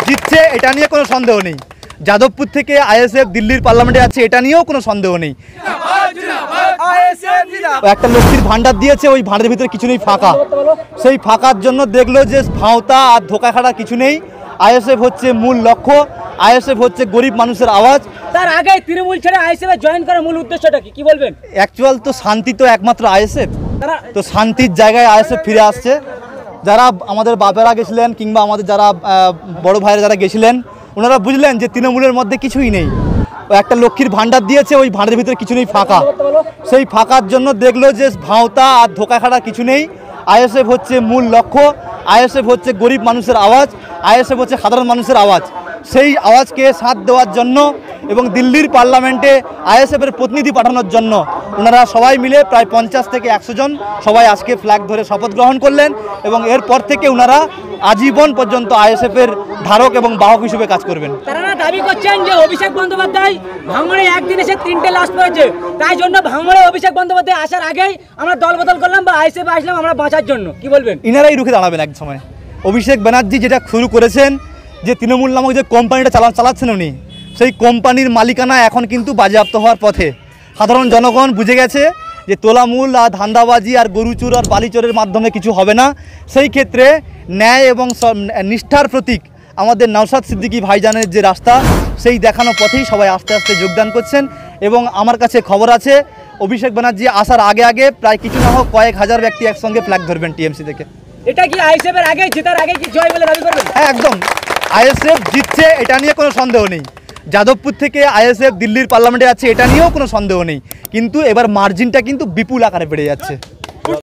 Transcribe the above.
জিতছে এটা নিয়ে কোনো সন্দেহ নেই। যাদবপুর থেকে আইএসএফ দিল্লির পার্লামেন্টে আছে এটা নিয়েও কোনো সন্দেহ নেই। একটা লক্ষ্মীর ভান্ডার দিয়েছে, ওই ভান্ডারের ভিতরে কিছু নেই, ফাঁকা। সেই ফাঁকার জন্য দেখলো যে ভাওতা আর ধোকা খাটার কিছু নেই। আইএসএফ হচ্ছে মূল লক্ষ্য, আইএসএফ হচ্ছে গরিব মানুষের আওয়াজ। তার আগে তৃণমূল ছেড়ে আইএসএফ জয়েন করার মূল উদ্দেশ্যটা কি বলবেন? অ্যাকচুয়াল তো শান্তি তো একমাত্র আইএসএফ, তো শান্তির জায়গায় আইএসএফ ফিরে আসছে। যারা আমাদের বাপেরা গেছিলেন কিংবা আমাদের যারা বড় ভাইয়েরা যারা গেছিলেন, ওনারা বুঝলেন যে তৃণমূলের মধ্যে কিছুই নেই। একটা লক্ষ্মীর ভান্ডার দিয়েছে, ওই ভান্ডারের ভিতরে কিছু নেই, ফাঁকা। সেই ফাঁকার জন্য দেখলো যে ভাওতা আর ধোকা খাটার কিছু নেই। আইএসএফ হচ্ছে মূল লক্ষ্য, আইএসএফ হচ্ছে গরিব মানুষের আওয়াজ, আইএসএফ হচ্ছে সাধারণ মানুষের আওয়াজ। সেই আওয়াজকে সাথ দেওয়ার জন্য এবং দিল্লির পার্লামেন্টে আইএসএফের প্রতিনিধি পাঠানোর জন্য ওনারা সবাই মিলে প্রায় 50 থেকে 100 জন সবাই আজকে ফ্ল্যাগ ধরে শপথ গ্রহণ করলেন এবং এরপর থেকে ওনারা আজীবন পর্যন্ত আইএসএফের ধারক এবং বাহক হিসেবে কাজ করবেন। তারা দাবি করছেন যে অভিষেক বন্দ্যোপাধ্যায় ভাঙড়ে একদিনে সে 3টে লাশ পড়েছে, তাই জন্য ভাঙড়ে অভিষেক বন্দ্যোপাধ্যায় আসার আগেই আমরা দল বদল করলাম বা আইএসএফ আসলাম আমরা বাঁচার জন্য। কি বলবেন? ইনারাই রুখে দাঁড়াবেন এক সময়। অভিষেক ব্যানার্জি যেটা শুরু করেছেন, যে তৃণমূল নামক যে কোম্পানিটা চালাচ্ছেন উনি, সেই কোম্পানির মালিকানা এখন কিন্তু বাজেয়াপ্ত হওয়ার পথে। সাধারণ জনগণ বুঝে গেছে যে তোলামূল আর ধান্দাবাজি আর গরুচুর আর বালিচরের মাধ্যমে কিছু হবে না। সেই ক্ষেত্রে ন্যায় এবং নিষ্ঠার প্রতীক আমাদের নওশাদ সিদ্দিকী ভাইজানের যে রাস্তা, সেই দেখানো পথেই সবাই আস্তে আস্তে যোগদান করছেন। এবং আমার কাছে খবর আছে অভিষেক ব্যানার্জি আসার আগে আগে প্রায় কিছু না হোক কয়েক হাজার ব্যক্তি একসঙ্গে ফ্ল্যাগ ধরবেন টিএমসি থেকে। এটা কি আইএসএফের আগে জেতার আগে কি জয় বলে দাবি করবেন? হ্যাঁ, একদম। আইএসএফ জিতছে এটা নিয়ে কোনো সন্দেহ নেই। যাদবপুর থেকে আইএসএফ দিল্লির পার্লামেন্টে আছে এটা নিয়েও কোনো সন্দেহ নেই, কিন্তু এবার মার্জিনটা কিন্তু বিপুল আকারে বেড়ে যাচ্ছে।